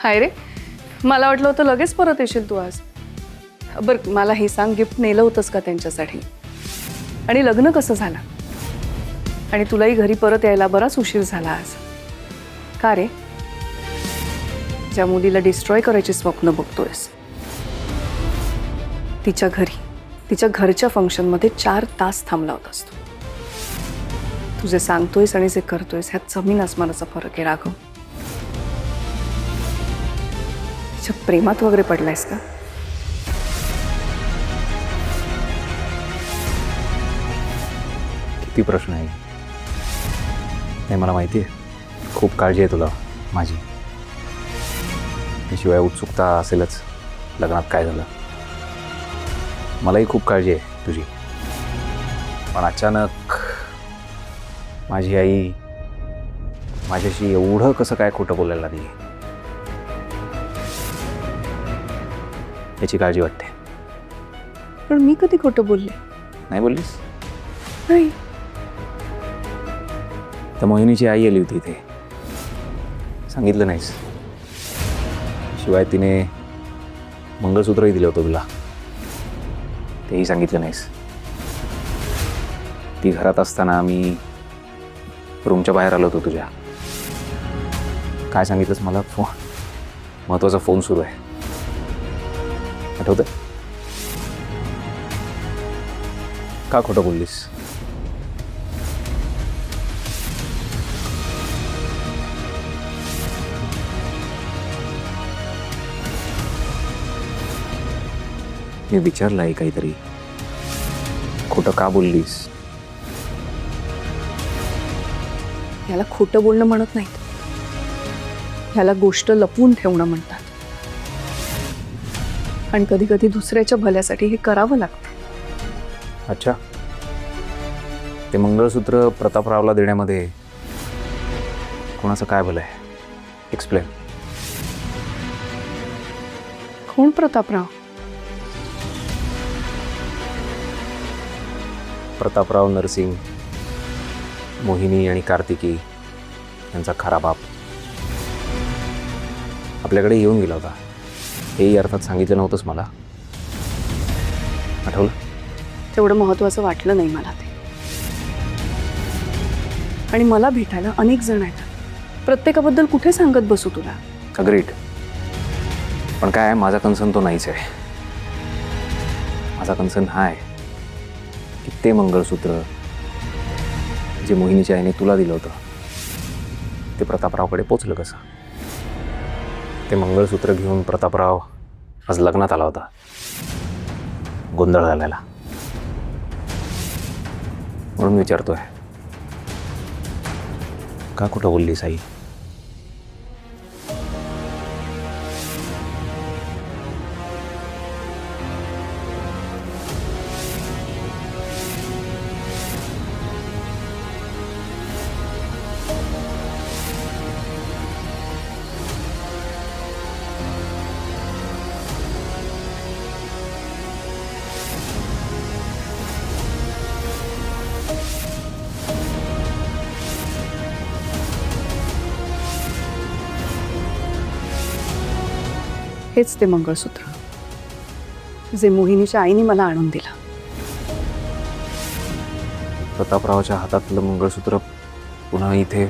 काय रे, मला वाटलं होतं लगेच परत येशील तू आज. बरं मला हे सांग, गिफ्ट नेलं होतंस का त्यांच्यासाठी? आणि लग्न कसं झालं? आणि तुलाही घरी परत यायला बराच उशीर झाला आज. का रे? ज्या मुलीला डिस्ट्रॉय करायची स्वप्न बघतोयस, तिच्या घरी, तिच्या घरच्या फंक्शनमध्ये 4 तास थांबला होतास तू. तुझे सांगतोयस आणि जे करतोयस ह्यात जमीन आसमानाचा फरक आहे राघव. तिच्या प्रेमात वगैरे पडलायस का? किती प्रश्न आहे हे मला माहिती आहे. खूप काळजी आहे तुला माझी. शिवाय उत्सुकता असेलच लग्नात काय झालं. मलाही खूप काळजी आहे तुझी. पण अचानक माझी आई माझ्याशी एवढं कसं काय खोटं बोलायला लागली याची काळजी वाटते. पण मी कधी खोटं बोलले? नाही बोललीस? नाही. तर मोहिनीची आई आली होती इथे, सांगितलं नाहीस. शिवाय तिने मंगळसूत्रही दिलं होतं तुला, तेही सांगितलं नाहीस. ती घरात असताना मी रूमच्या बाहेर आलो होतो तुझ्या. काय सांगितलंस मला? महत्वाचा फोन सुरू आहे, आठवतं? का खोटं बोललीस? मी विचारलं आहे काहीतरी, खोटं का बोललीस? याला खोटं बोलणं म्हणत नाहीत, ह्याला गोष्ट लपवून ठेवणं म्हणतात. आणि कधी कधी दुसऱ्याच्या भल्यासाठी हे करावं लागतं. अच्छा, ते मंगळसूत्र प्रतापरावला देण्यामध्ये कोणाचं काय भलं आहे? एक्सप्लेन. कोण प्रतापराव? प्रतापराव नरसिंग, मोहिनी आणि कार्तिकी यांचा खरा बाप आपल्याकडे येऊन गेला होता. हेही अर्थात सांगितलं नव्हतंच मला, आठवलं? तेवढं महत्त्वाचं वाटलं नाही मला ते. आणि मला भेटायला अनेक जण आहेत, प्रत्येकाबद्दल कुठे सांगत बसू तुला? अग्रीड. पण काय, माझा कन्सर्न तो नाहीच आहे. माझा कन्सर्न हा आहे की ते मंगळसूत्र जे मोहिनीच्या आईने तुला दिलं होतं ते प्रतापरावकडे पोचलं कसं? ते मंगळसूत्र घेऊन प्रतापराव आज लग्नात आला होता, गोंधळ घालायला. म्हणून विचारतोय, का खोटं बोललीस आई? हेच ते मंगळसूत्र जे मोहिनीच्या आईने मला आणून दिलं. प्रतापरावच्या हातातलं मंगळसूत्र पुन्हा इथे?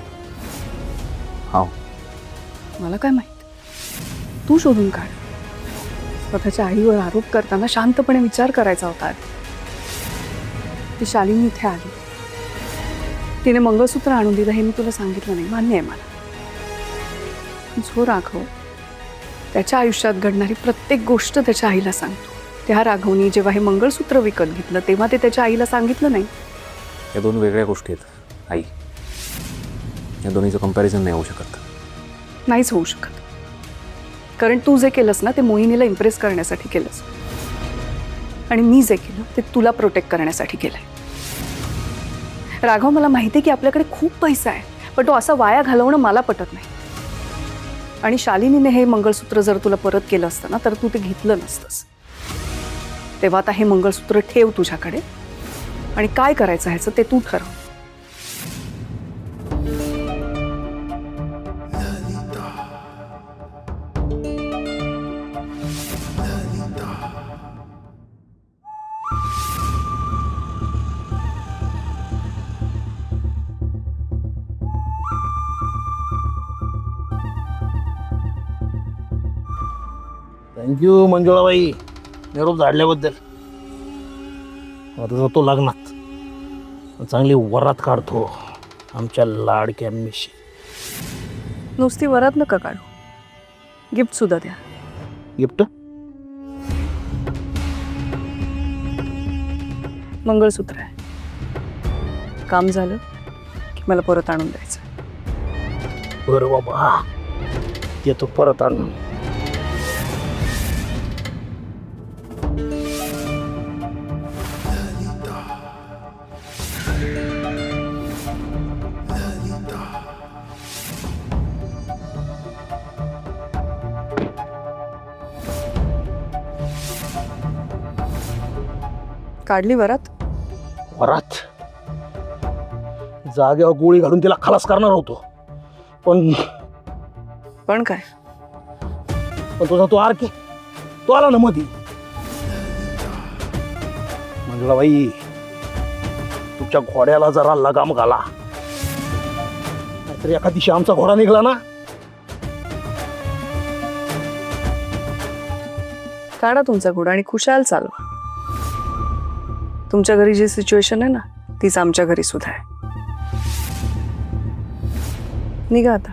हा, मला काय माहित, तू शोधून काढ. स्वतःच्या आईवर आरोप करताना शांतपणे विचार करायचा होता. ती शालिनी इथे आली, तिने मंगळसूत्र आणून दिलं हे मी तुला सांगितलं नाही, मान्य आहे मला. जो राघव त्याच्या आयुष्यात घडणारी प्रत्येक गोष्ट त्याच्या आईला सांगतो, त्या राघवनी जेव्हा हे मंगळसूत्र विकत घेतलं तेव्हा ते त्याच्या आईला सांगितलं नाही. या दोन वेगळ्या गोष्टी आहेत आई. या दोन्हीचं कंपॅरिझन नाही होऊ शकत. नाहीच होऊ शकत, कारण तू जे केलंस ना ते मोहिनीला इम्प्रेस करण्यासाठी केलंस, आणि मी जे केलं ते तुला प्रोटेक्ट करण्यासाठी केलंय. राघव, मला माहिती आहे की आपल्याकडे खूप पैसा आहे, पण तो असा वाया घालवणं मला पटत नाही. आणि शालिनीने हे मंगळसूत्र जर तुला परत केलं असतं ना तर तू ते घेतलं नसतंस. तेव्हा आता हे मंगळसूत्र ठेव तुझ्याकडे, आणि काय करायचं ह्याचं ते तू ठरव. थँक्यू मंजुळाबाई निरोप झाडल्याबद्दल. आता जातो लग्नात, चांगली वरात काढतो आमच्या लाडक्या मिशी. नुसती वरात नका काढू, गिफ्ट सुद्धा द्या. गिफ्ट? मंगळसूत्र आहे, काम झालं की मला परत आणून द्यायचं. बरं बाबा, येतो परत आणून. काढली वरात? वरात जागेवर गोळी घालून तिला खलास करणार होतो, पण पण काय? तुझा तो आरके तो आला ना मधी. मंजुळाबाई, तुमच्या घोड्याला जरा लगाम घाला, नाहीतर एका दिवशी आमचा घोडा निघाला ना. काढा तुमचा घोडा आणि खुशाल चालवा. तुमच्या घरी जी सिच्युएशन आहे ना, तीच आमच्या घरी सुद्धा आहे. निघा आता.